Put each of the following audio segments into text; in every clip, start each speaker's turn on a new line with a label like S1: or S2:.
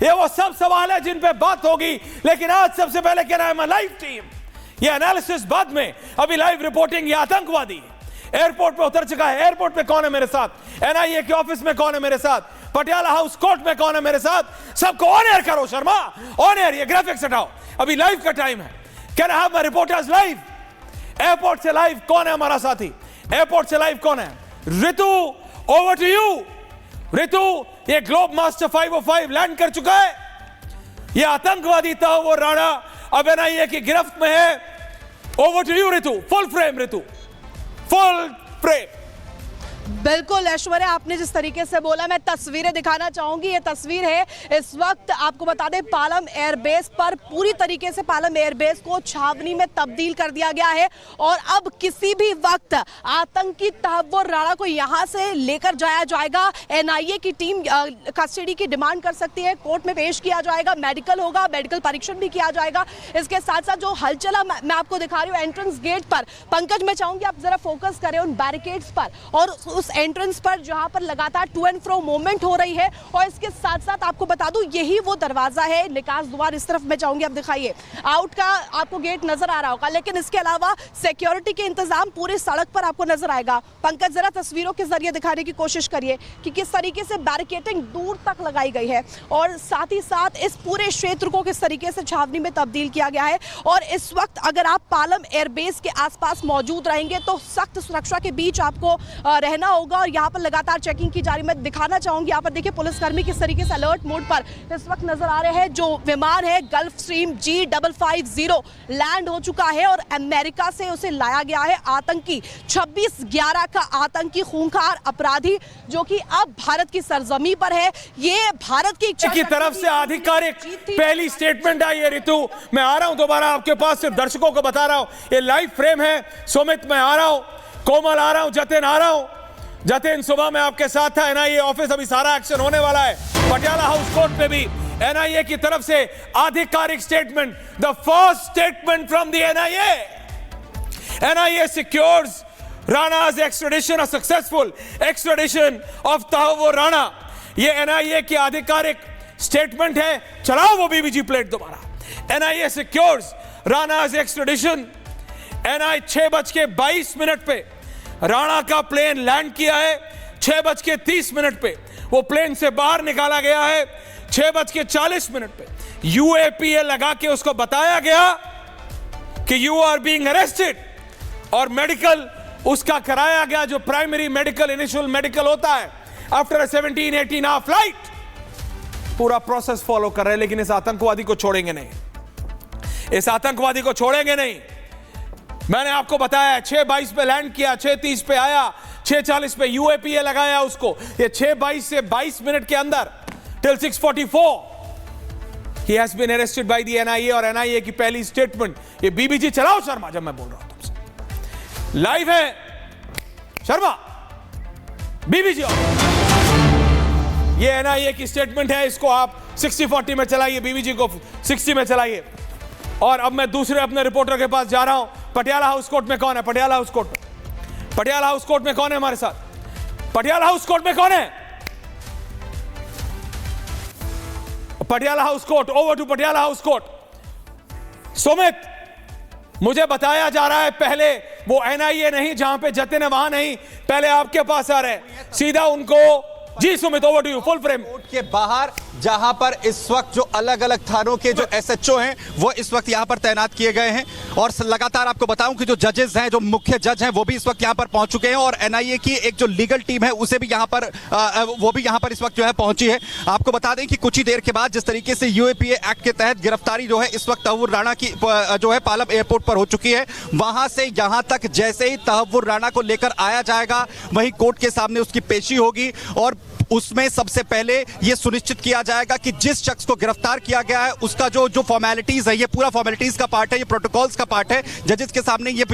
S1: ये वो सब सवाल है जिन पे बात होगी, लेकिन आज सबसे पहले कह रहा है लाइव टीम, ये एनालिसिस बाद में, अभी लाइव रिपोर्टिंग। ये आतंकवादी एयरपोर्ट पे उतर चुका है। एयरपोर्ट पे कौन है मेरे साथ, एनआईए के ऑफिस में कौन है मेरे साथ, पटियाला हाउस कोर्ट में कौन है मेरे साथ, सबको ऑन एयर करो शर्मा, ऑन एयर। ये ग्राफिक्स हटाओ, अभी लाइव का टाइम है। Can I have my reporters live? Airport से लाइव कौन है हमारा साथी? एयरपोर्ट से लाइव कौन है? Ritu, over to you. Ritu, ये ग्लोब मास्टर 505 लैंड कर चुका है। ये आतंकवादी था वो राणा, अब एनआईए की गिरफ्त में है। Over to you Ritu, full frame Ritu, full frame.
S2: बिल्कुल ऐश्वर्या, आपने जिस तरीके से बोला, मैं तस्वीरें दिखाना चाहूंगी। ये तस्वीर है इस वक्त, आपको बता दें, पालम एयरबेस पर। पूरी तरीके से पालम एयरबेस को छावनी में तब्दील कर दिया गया है और अब किसी भी वक्त आतंकी तहव्वुर राणा को यहां से लेकर जाया जाएगा। एनआईए की टीम कस्टडी की डिमांड कर सकती है, कोर्ट में पेश किया जाएगा, मेडिकल होगा, मेडिकल परीक्षण भी किया जाएगा। इसके साथ साथ जो हलचल मैं आपको दिखा रही हूँ एंट्रेंस गेट पर, पंकज मैं चाहूंगी आप जरा फोकस करें उन बैरिकेड्स पर और उस एंट्रेंस पर जहां पर लगातार टू एंड फ्रो मूवमेंट हो रही है। और इसके साथ साथ आपको बता दूं, यही वो दरवाजा है, निकास द्वार। इस तरफ मैं चाहूंगी आप दिखाइए, आउट का आपको गेट नजर आ रहा होगा, लेकिन इसके अलावा सिक्योरिटी के इंतजाम पूरी सड़क पर आपको नजर आएगा। पंकज जरा तस्वीरों के जरिए दिखाने की कोशिश करिए कि किस तरीके से बैरिकेडिंग दूर तक लगाई गई है और साथ ही साथ इस पूरे क्षेत्र को किस तरीके से छावनी में तब्दील किया गया है। और इस वक्त अगर आप पालम एयरबेस के आसपास मौजूद रहेंगे तो सख्त सुरक्षा के बीच आपको रहना होगा और यहाँ पर लगातार चेकिंग की जा रही है। मैं दिखाना चाहूंगी, यहाँ पर देखिए पुलिसकर्मी किस तरीके से अलर्ट मोड पर इस वक्त नजर आ रहे हैं। जो विमान है गल्फ स्ट्रीम G550 लैंड हो चुका है और अमेरिका से उसे लाया गया है। आतंकी 26/11 का आतंकी खूंखार अपराधी जो कि अब भारत की सरजमी पर है। ये भारत की
S1: तरफ से आधिकारिक पहली स्टेटमेंट आई है। रितु, मैं आ रहा हूं दोबारा आपके पास, सिर्फ दर्शकों को बता रहा हूं, ये लाइव फ्रेम है। सुमित मैं आ रहा हूं, कोमल आ रहा हूं, जतिन आ रहा हूं। जतिन सुबह में आपके साथ था। एनआईए ऑफिस अभी सारा एक्शन होने वाला है। पटियाला हाउस कोर्ट में भी एनआईए की तरफ से आधिकारिक statement, the first statement from the NIA. NIA secures Rana's extradition, a successful extradition of Tahawwur Rana. ये एनआईए की आधिकारिक स्टेटमेंट है। चलाओ वो बीबीजी प्लेट दोबारा। NIA secures Rana's extradition। NIA 6:22 पे राणा का प्लेन लैंड किया है। 6:30 पे वो प्लेन से बाहर निकाला गया है। 6:40 पे यूएपीए लगा के उसको बताया गया कि यू आर बीइंग अरेस्टेड और मेडिकल उसका कराया गया, जो प्राइमरी मेडिकल, इनिशियल मेडिकल होता है आफ्टर 17-18 आवर फ्लाइट। पूरा प्रोसेस फॉलो कर रहे हैं, लेकिन इस आतंकवादी को छोड़ेंगे नहीं, इस आतंकवादी को छोड़ेंगे नहीं। मैंने आपको बताया 6:22 पे लैंड किया, 6:30 पे आया, 6:40 पे यूएपीए लगाया उसको। ये 6:22 से 22 मिनट के अंदर till 6:44 he has been arrested by the NIA. और एनआईए की पहली स्टेटमेंट, ये बीबीजी चलाओ शर्मा, जब मैं बोल रहा हूं तुमसे लाइव है शर्मा, बीबीजी। ये एनआईए की स्टेटमेंट है, इसको आप 60-40 में चलाइए, बीबीजी को 60 में चलाइए। और अब मैं दूसरे अपने रिपोर्टर के पास जा रहा हूं। पटियाला हाउस कोर्ट में कौन है? Patiala house court, Patiala house court में कौन है हमारे साथ? पटियाला हाउस कोर्ट में कौन है? Patiala house court, over to Patiala house court. Sumit, मुझे बताया जा रहा है पहले वो एनआईए नहीं, जहां पे जतिन है वहां नहीं, पहले आपके पास आ रहे, सीधा उनको। जी Sumit, over to you, full frame.
S3: Court के बाहर जहां पर इस वक्त जो अलग अलग थानों के जो एसएचओ हैं वो इस वक्त यहां पर तैनात किए गए हैं और लगातार आपको बताऊं कि जो जजेस हैं, जो मुख्य जज हैं, वो भी इस वक्त यहां पर पहुंच चुके हैं और एनआईए की एक जो लीगल टीम है उसे भी यहां पर वो भी यहां पर इस वक्त जो है पहुंची है। आपको बता दें कि कुछ ही देर के बाद जिस तरीके से यूएपीए एक्ट के तहत गिरफ्तारी जो है इस वक्त तहव्वुर राणा की जो है पालम एयरपोर्ट पर हो चुकी है, वहां से यहां तक जैसे ही तहव्वुर राणा को लेकर आया जाएगा वहीं कोर्ट के सामने उसकी पेशी होगी और उसमें सबसे पहले यह सुनिश्चित किया जाएगा कि जिस शख्स को गिरफ्तार किया गया है उसका जो फॉर्मेलिटीज है, ये पूरा फॉर्मेलिटीज का पार्ट है, ये प्रोटोकॉल्स का पार्ट है। जजेस के सामने ये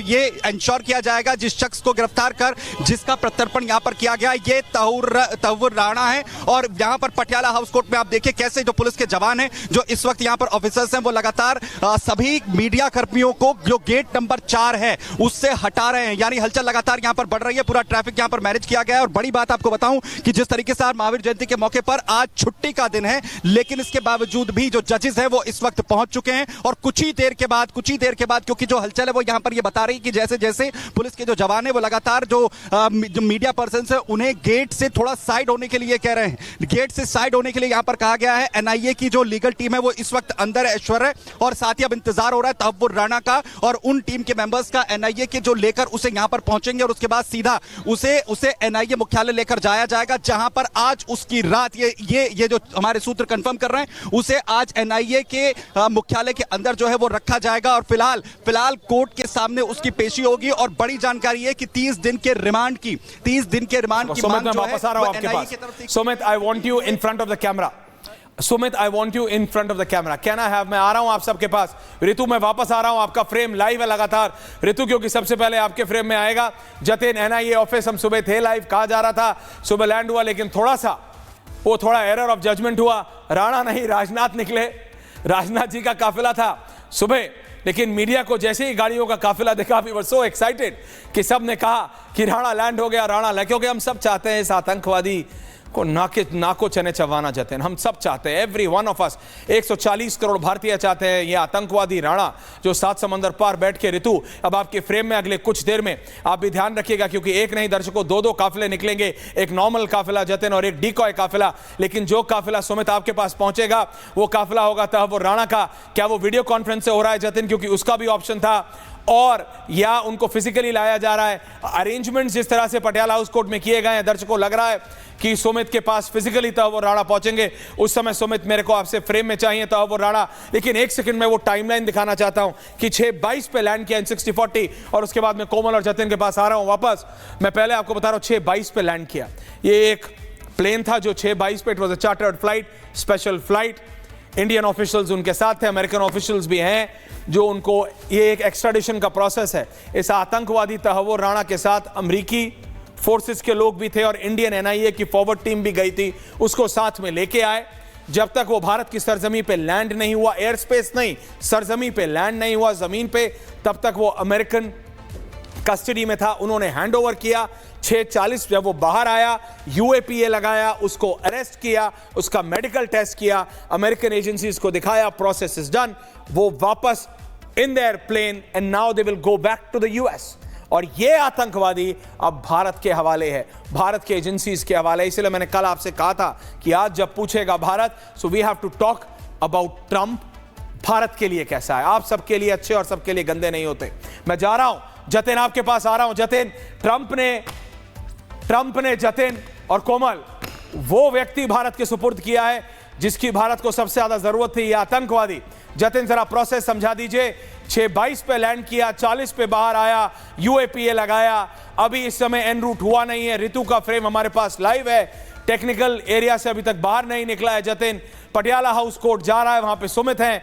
S3: इंश्योर किया जाएगा जिस शख्स को गिरफ्तार कर जिसका प्रत्यर्पण यहां पर किया गया, ये तहव्वुर राणा है। और यहां पर पटियाला हाउस कोर्ट में आप देखिए कैसे जो पुलिस के जवान हैं, जो इस वक्त यहां पर ऑफिसर्स हैं, वो लगातार सभी मीडिया कर्मियों को जो गेट नंबर 4 है उससे हटा रहे हैं। यानी हलचल लगातार यहां पर बढ़ रही है, पूरा ट्रैफिक यहां पर मैनेज किया गया है। और बड़ी बात आपको बताऊं कि जिस तरीके से लगातार महावीर जयंती के मौके पर आज छुट्टी का दिन है, लेकिन इसके बावजूद भी जो जजेस हैं वो इस वक्त पहुंच चुके हैं और कुछ ही देर के बाद क्योंकि जो हलचल है वो यहां पर ये बता रही कि जैसे जैसे पुलिस के जो जवान है वो लगातार जो मीडिया पर्सन है उन्हें गेट से थोड़ा साइड होने के लिए कह रहे हैं। गेट से साइड होने के लिए यहां पर कहा गया है। एनआईए की जो लीगल टीम है वो इस वक्त अंदर ऐश्वर्य और साथ ही अब इंतजार हो रहा है तहव्वुर राणा का और उन टीम के मेंबर्स का एनआईए के जो लेकर उसे यहां पर पहुंचेंगे और उसके बाद सीधा उसे एनआईए मुख्यालय लेकर जाया जाएगा, जहां पर आज उसकी रात ये जो हमारे सूत्र कंफर्म कर रहे हैं उसे आज एनआईए के मुख्यालय के अंदर जो है वो रखा जाएगा और फिलहाल कोर्ट के सामने उसकी पेशी होगी। और बड़ी जानकारी है कि 30 दिन के रिमांड की मांग जो है वो एनआईए की तरफ से।
S1: Sumit, I want you in front of the camera. Sumit, I want you in front of the camera. Can I have, मैं आ रहा हूं आप सबके पास। ऋतु, मैं वापस आ रहा हूं, आपका फ्रेम लाइव है लगातार। ऋतु, क्योंकि सबसे पहले आपके फ्रेम में आएगा जतिन। एनआईए ऑफिस हम सुबह थे लाइव, कहा जा रहा था सुबह लैंड हुआ, लेकिन थोड़ा एरर ऑफ जजमेंट हुआ। राणा नहीं, राजनाथ निकले। राजनाथ जी का काफिला था सुबह, लेकिन मीडिया को जैसे ही गाड़ियों का काफिला देखा, वी वर सो एक्साइटेड कि सब ने कहा कि राणा लैंड हो गया, क्योंकि हम सब चाहते हैं इस आतंकवादी को नाको चने चबाना चाहते हैं। हम सब चाहते हैं, every one of us, 140 crore भारतीय चाहते हैं ये आतंकवादी राणा जो 7 समंदर पार बैठ के। ऋतु, अब आपके फ्रेम में अगले कुछ देर में आप भी ध्यान रखिएगा, क्योंकि एक नहीं दर्शकों 2 काफिले निकलेंगे, एक नॉर्मल काफिला जतिन और एक डिकॉय काफिला। लेकिन जो काफिला सुमित आपके पास पहुंचेगा वो काफिला होगा तहव्वुर राणा का। क्या वो वीडियो कॉन्फ्रेंस से हो रहा है जतिन, क्योंकि उसका भी ऑप्शन था, और या उनको फिजिकली लाया जा रहा है? अरेंजमेंट्स जिस तरह से पटियाला हाउस कोर्ट में किए गए हैं, दर्शकों लग रहा है कि सुमित के पास फिजिकली तहव्वुर राणा पहुंचेंगे। उस समय सुमित मेरे को आपसे फ्रेम में चाहिए तहव्वुर राणा, लेकिन एक सेकंड में वो टाइमलाइन दिखाना चाहता हूं कि 6:22 पे लैंड किया इन 60-40 और उसके बाद मैं कोमल और जतिन के पास आ रहा हूं वापस। मैं पहले आपको बता रहा हूं 6:22 पे लैंड किया। ये एक प्लेन था जो 6:22 पे, it was a chartered flight, special flight. Indian officials उनके साथ थे, अमेरिकन ऑफिशियल्स भी हैं जो उनको, ये एक एक्स्ट्राडिशन का प्रोसेस है। इस आतंकवादी तहव्वुर राणा के साथ अमेरिकी फोर्सेस के लोग भी थे और इंडियन एनआईए की फॉरवर्ड टीम भी गई थी, उसको साथ में लेके आए। जब तक वो भारत की सरजमी पे लैंड नहीं हुआ, एयर स्पेस नहीं, सरजमी पे लैंड नहीं हुआ जमीन पे, तब तक वो अमेरिकन कस्टडी में था। उन्होंने हैंड ओवर किया। 6:40 जब वो बाहर आया, यूएपीए लगाया, उसको अरेस्ट किया, उसका मेडिकल टेस्ट किया, अमेरिकन एजेंसीज को दिखाया, प्रोसेस इज डन। वो वापस in their plane and now they will go back to the US. और ये आतंकवादी अब भारत के हवाले है, भारत के एजेंसीज के हवाले। इसलिए मैंने कल आपसे कहा था कि आज जब पूछेगा Bharat, so we have to talk about Trump. Bharat के लिए कैसा है, आप सबके लिए अच्छे और सबके लिए गंदे नहीं होते। मैं जा रहा हूं जतिन, आपके पास आ रहा हूं जतिन। ट्रंप ने जतिन और कोमल वो व्यक्ति भारत के सुपुर्द किया है जिसकी भारत को सबसे ज्यादा जरूरत थी, ये आतंकवादी। जतिन जरा प्रोसेस समझा दीजिए। 6:22 पे लैंड किया, 40 पे बाहर आया, यूएपीए लगाया, अभी इस समय एन रूट हुआ नहीं है। ऋतु का फ्रेम हमारे पास लाइव है, टेक्निकल एरिया से अभी तक बाहर नहीं निकला है जतिन। पटियाला हाउस कोर्ट जा रहा है, वहां पे सुमित हैं,